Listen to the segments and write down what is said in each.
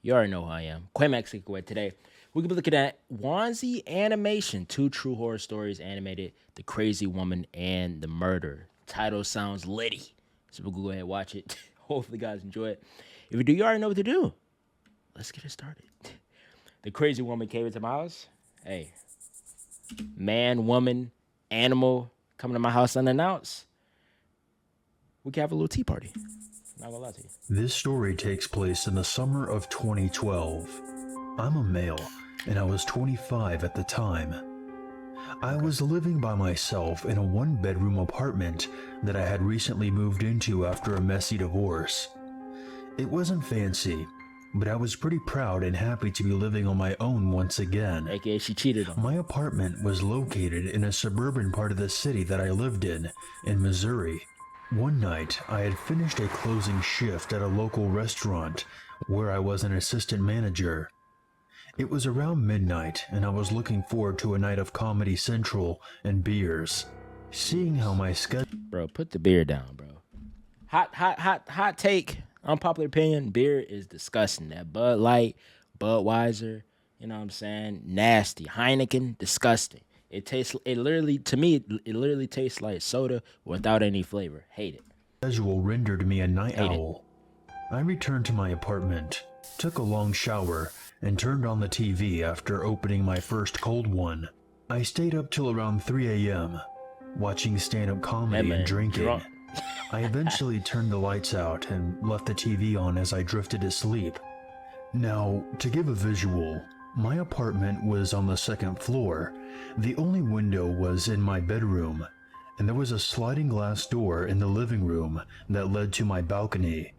You already know who I am. Quentin Presley. Today, we're going to be looking at Wansee Animation. 2 true horror stories animated. The Crazy Woman and the Murder. Title sounds litty. So we'll go ahead and watch it. Hopefully you guys enjoy it. If you do, you already know what to do. Let's get it started. The Crazy Woman came into my house. Hey. Man, woman, animal coming to my house unannounced. We can have a little tea party. Not gonna lie to you. This story takes place in the summer of 2012. I'm a male, and I was 25 at the time. I was living by myself in a 1-bedroom apartment that I had recently moved into after a messy divorce. It wasn't fancy, but I was pretty proud and happy to be living on my own once again. AKA she cheated on me. My apartment was located in a suburban part of the city that I lived in Missouri. One night, I had finished a closing shift at a local restaurant where I was an assistant manager. It was around midnight, and I was looking forward to a night of Comedy Central and beers. Seeing how my schedule... Bro, put the beer down, bro. Hot take. Unpopular opinion. Beer is disgusting. That Bud Light, Budweiser, you know what I'm saying? Nasty. Heineken, disgusting. It literally tastes like soda without any flavor. Hate it. Schedule rendered me a night owl. I returned to my apartment, took a long shower, and turned on the TV after opening my first cold one. I stayed up till around 3 a.m., watching stand-up comedy and drinking. Drunk. I eventually turned the lights out and left the TV on as I drifted to sleep. Now, to give a visual, my apartment was on the 2nd floor. The only window was in my bedroom, and there was a sliding glass door in the living room that led to my balcony.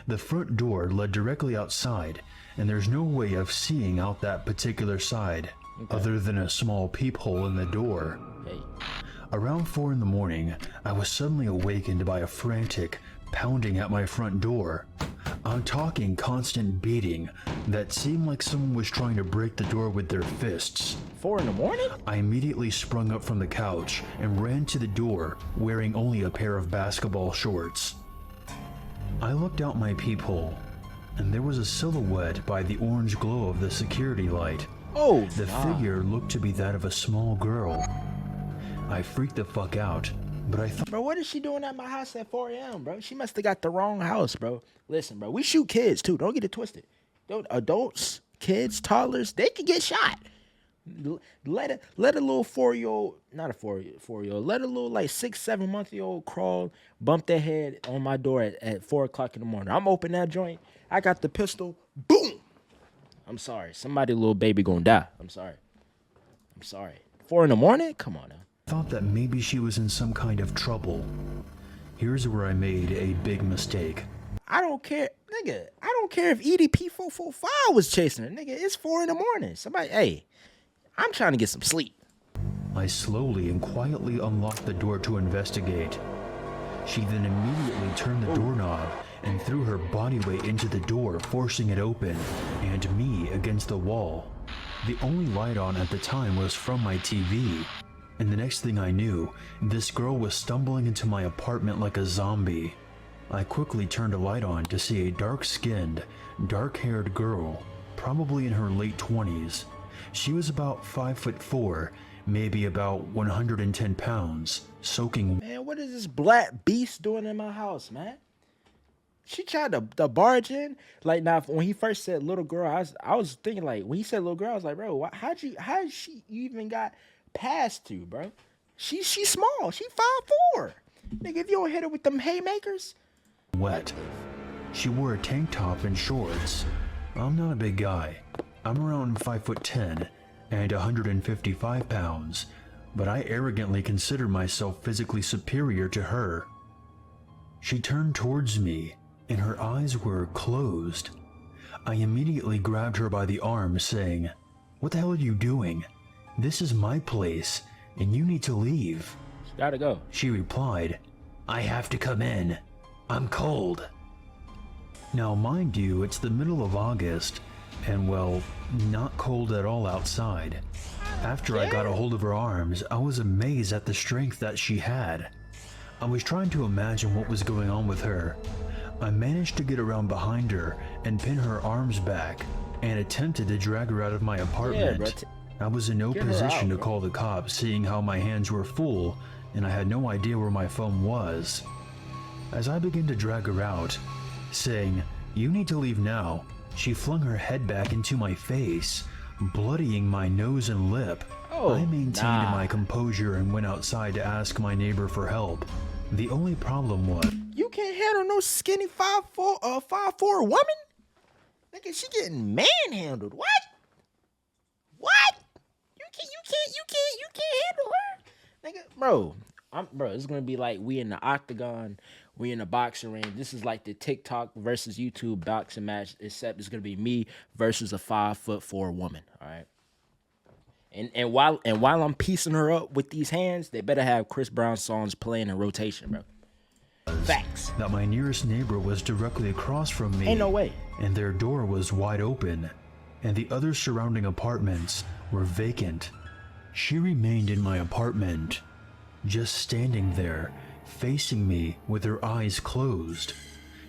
The front door led directly outside, and there's no way of seeing out that particular side, other than a small peephole in the door. Hey. Around 4 in the morning, I was suddenly awakened by a frantic pounding at my front door. I'm talking constant beating that seemed like someone was trying to break the door with their fists. 4 in the morning? I immediately sprung up from the couch and ran to the door, wearing only a pair of basketball shorts. I looked out my peephole, and there was a silhouette by the orange glow of the security light. Oh, the figure looked to be that of a small girl. I freaked the fuck out, but I thought... Bro, what is she doing at my house at 4 a.m., bro? She must have got the wrong house, bro. Listen, bro, we shoot kids, too. Don't get it twisted. Adults, kids, toddlers, they can get shot. Let a little 4-year-old, not a 4-year-old, let a little, like, 6-7-month-old crawl, bump their head on my door at 4 o'clock in the morning. I'm opening that joint. I got the pistol. Boom! I'm sorry. Somebody, little baby, gonna die. I'm sorry. 4 in the morning? Come on now. Thought that maybe she was in some kind of trouble. Here's where I made a big mistake. I don't care, nigga. I don't care if EDP 445 was chasing her, nigga. It's 4 in the morning. Somebody, hey, I'm trying to get some sleep. I slowly and quietly unlocked the door to investigate. She then immediately turned the doorknob and threw her body weight into the door, forcing it open, and me against the wall. The only light on at the time was from my TV. And the next thing I knew, this girl was stumbling into my apartment like a zombie. I quickly turned a light on to see a dark-skinned, dark-haired girl, probably in her late 20s. She was about 5'4", maybe about 110 pounds, soaking... Man, what is this black beast doing in my house, man? She tried to barge in. Like, now, when he first said little girl, I was thinking, like, when he said little girl, I was like, bro, how she even got... past to, bro? She's small. She 5'4". Nigga, if you don't hit her with them haymakers. Wet. She wore a tank top and shorts. I'm not a big guy. I'm around 5'10" and 155 pounds, but I arrogantly consider myself physically superior to her. She turned towards me, and her eyes were closed. I immediately grabbed her by the arm, saying, "What the hell are you doing? This is my place, and you need to leave." Gotta go. She replied, "I have to come in. I'm cold." Now, mind you, it's the middle of August, and well, not cold at all outside. After I got a hold of her arms, I was amazed at the strength that she had. I was trying to imagine what was going on with her. I managed to get around behind her and pin her arms back and attempted to drag her out of my apartment. I was in no position to call the cops, seeing how my hands were full and I had no idea where my phone was. As I began to drag her out, saying, "You need to leave now," she flung her head back into my face, bloodying my nose and lip. I maintained my composure and went outside to ask my neighbor for help. The only problem was, you can't handle no skinny 5'4" woman. Nigga, she getting manhandled. What? You can't handle her. Nigga, bro, it's gonna be like we in the octagon, we in the boxing ring. This is like the TikTok versus YouTube boxing match, except it's gonna be me versus a 5'4" woman. All right. And while I'm piecing her up with these hands, they better have Chris Brown songs playing in rotation, bro. Facts. That my nearest neighbor was directly across from me. Ain't no way. And their door was wide open, and the other surrounding apartments were vacant. She remained in my apartment, just standing there, facing me with her eyes closed.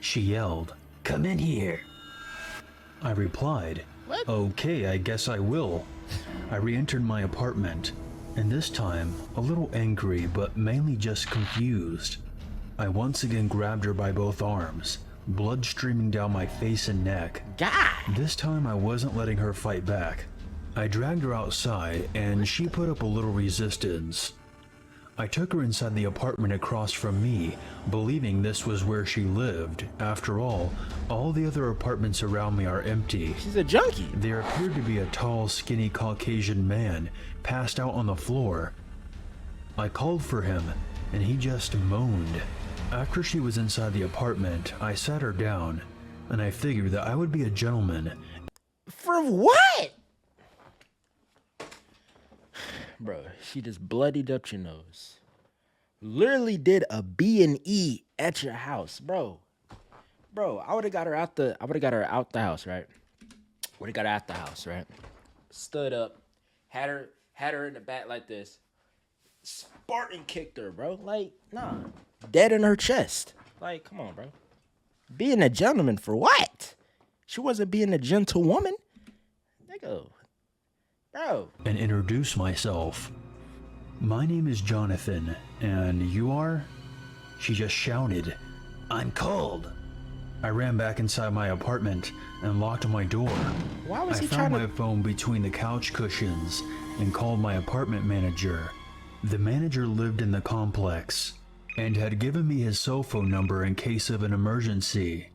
She yelled, "Come in here." I replied, What? "Okay, I guess I will." I re-entered my apartment, and this time a little angry but mainly just confused. I once again grabbed her by both arms, blood streaming down my face and neck. God. This time I wasn't letting her fight back. I dragged her outside and she put up a little resistance. I took her inside the apartment across from me, believing this was where she lived. After all the other apartments around me are empty. She's a junkie. There appeared to be a tall, skinny Caucasian man passed out on the floor. I called for him, and he just moaned. After she was inside the apartment, I sat her down, and I figured that I would be a gentleman. For what? Bro, she just bloodied up your nose. Literally did a B&E at your house, bro. Bro, I would have got her out the house, right? Would have got her out the house, right? Stood up, had her in the back like this. Spartan kicked her, bro. Like, nah. Dead in her chest. Like, come on, bro. Being a gentleman for what? She wasn't being a gentlewoman. Nigga. Bro. And introduce myself. "My name is Jonathan, and you are?" She just shouted, "I'm cold." I ran back inside my apartment and locked my door. Why was I he found trying my to... phone between the couch cushions and called my apartment manager. The manager lived in the complex and had given me his cell phone number in case of an emergency.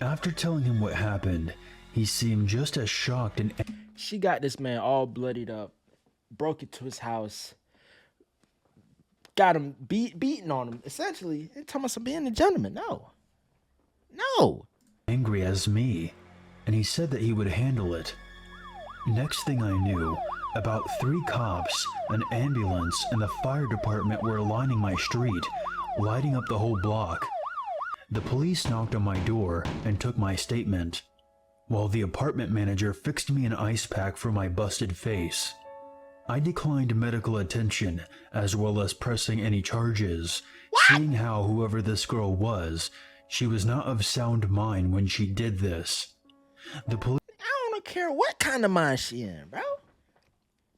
After telling him what happened, he seemed just as shocked and... She got this man all bloodied up, broke into his house, got him beating on him, essentially. They're talking about being a gentleman. No. angry as me, and he said that he would handle it. Next thing I knew, about 3 cops, an ambulance, and the fire department were lining my street, lighting up the whole block. The police knocked on my door and took my statement, while the apartment manager fixed me an ice pack for my busted face. I declined medical attention, as well as pressing any charges, seeing how whoever this girl was, she was not of sound mind when she did this. The police... I don't care what kind of mind she in, bro.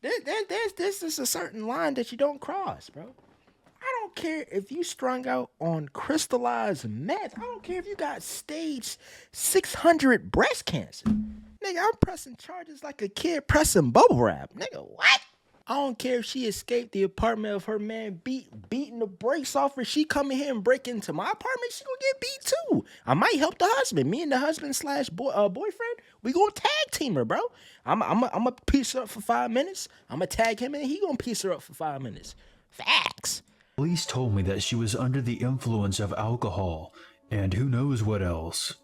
This is a certain line that you don't cross, bro. I don't care if you strung out on crystallized meth. I don't care if you got stage 600 breast cancer. Nigga, I'm pressing charges like a kid pressing bubble wrap. Nigga, what? I don't care if she escaped the apartment of her man beating the brakes off her. She come in here and break into my apartment, she gonna get beat too. I might help the husband. Me and the husband slash boyfriend, we gonna tag team her, bro. I'm a piece her up for 5 minutes. I'm gonna tag him and he gonna piece her up for 5 minutes. Facts. Police told me that she was under the influence of alcohol and who knows what else.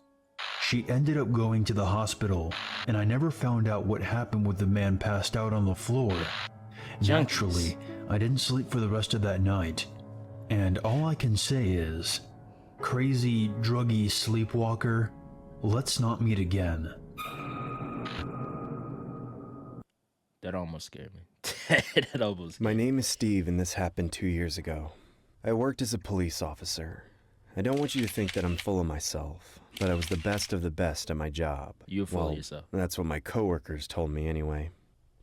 She ended up going to the hospital, and I never found out what happened with the man passed out on the floor. Naturally, I didn't sleep for the rest of that night, and all I can say is, crazy, druggy sleepwalker, let's not meet again. That almost scared me. That almost scared me. My name is Steve, and this happened 2 years ago. I worked as a police officer. I don't want you to think that I'm full of myself, but I was the best of the best at my job. You're full of yourself. That's what my coworkers told me anyway.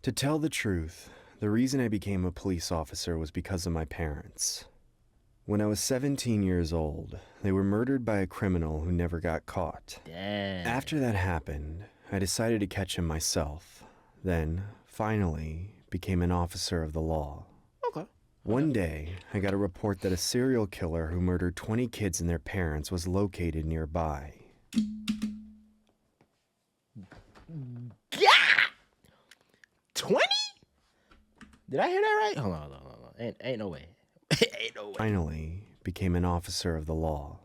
To tell the truth, the reason I became a police officer was because of my parents. When I was 17 years old, they were murdered by a criminal who never got caught. Damn. After that happened, I decided to catch him myself, then, finally, became an officer of the law. Okay. One day, I got a report that a serial killer who murdered 20 kids and their parents was located nearby. Yeah! 20? Did I hear that right? Hold on. Ain't no way. Ain't no way. Finally, became an officer of the law.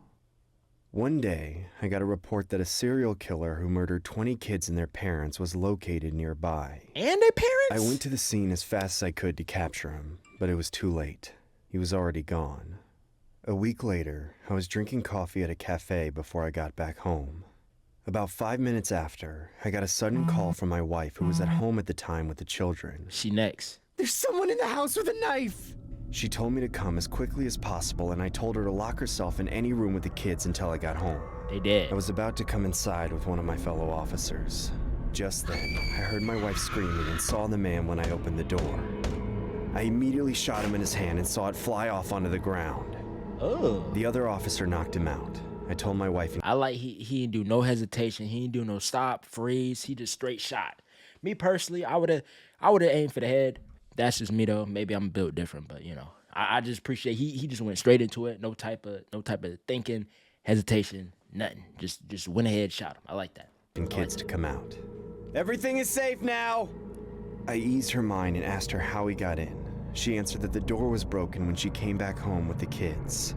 One day, I got a report that a serial killer who murdered 20 kids and their parents was located nearby. And their parents? I went to the scene as fast as I could to capture him, but it was too late. He was already gone. A week later, I was drinking coffee at a cafe before I got back home. About 5 minutes after, I got a sudden call from my wife who was at home at the time with the children. She next. There's someone in the house with a knife! She told me to come as quickly as possible, and I told her to lock herself in any room with the kids until I got home. They dead. I was about to come inside with one of my fellow officers. Just then, I heard my wife screaming and saw the man when I opened the door. I immediately shot him in his hand and saw it fly off onto the ground. Oh. The other officer knocked him out. I told my wife... I like he didn't do no hesitation. He didn't do no stop, freeze. He just straight shot. Me personally, I would have aimed for the head. That's just me though. Maybe I'm built different, but you know, I just appreciate he just went straight into it. No type of thinking, hesitation, nothing. Just went ahead, shot him. I like that. And kids to come out. Everything is safe now! I eased her mind and asked her how he got in. She answered that the door was broken when she came back home with the kids.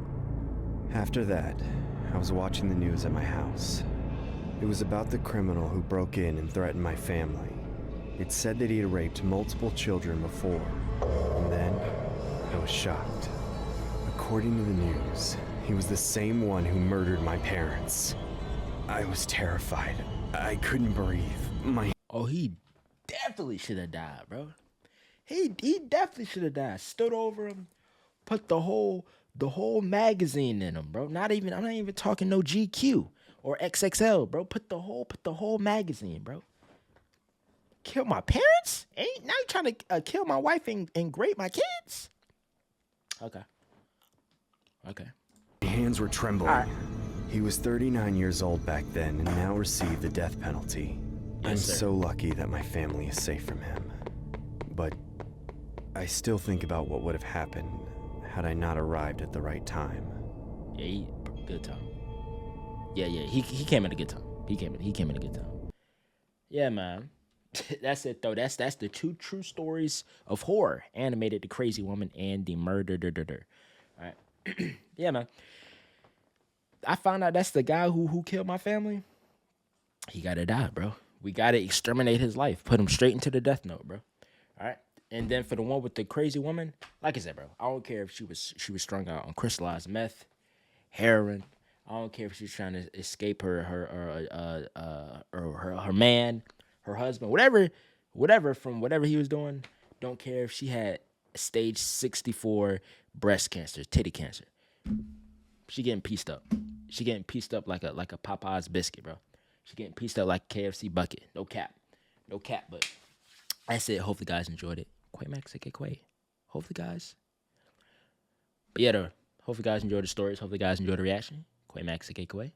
After that, I was watching the news at my house. It was about the criminal who broke in and threatened my family. It said that he had raped multiple children before, and then I was shocked. According to the news, he was the same one who murdered my parents. I was terrified. I couldn't breathe. Oh, he definitely should have died, bro. He definitely should have died. Stood over him, put the whole magazine in him, bro. I'm not even talking no GQ or XXL, bro. Put the whole magazine, bro. Kill my parents? Now you trying to kill my wife and rape my kids? Okay. My hands were trembling. All right. He was 39 years old back then and now received the death penalty. Yes, I'm sir. so lucky that my family is safe from him. But I still think about what would have happened had I not arrived at the right time. Yeah, good time. Yeah, he came at a good time. He came at a good time. Yeah, man. That's it though. That's the two true stories of horror animated: The Crazy Woman and The Murder. All right. Yeah, man. I found out that's the guy who killed my family. He gotta die, bro. We gotta exterminate his life. Put him straight into the death note, bro. All right. And then for the one with the crazy woman, like I said, bro, I don't care if she was strung out on crystallized meth, heroin. I don't care if she's trying to escape her man, her husband, whatever from whatever he was doing. Don't care if she had stage 64 breast cancer, titty cancer. She getting pieced up. She getting pieced up like a Popeye's biscuit, bro. She getting pieced up like a KFC bucket. No cap, but that's it. Hopefully, guys enjoyed it. 𝑨-𝑳𝑰𝑙. Hopefully, guys. But yeah, though. Hopefully, guys enjoyed the stories. Hopefully, guys enjoyed the reaction. 𝑨-𝑳𝑰𝑙.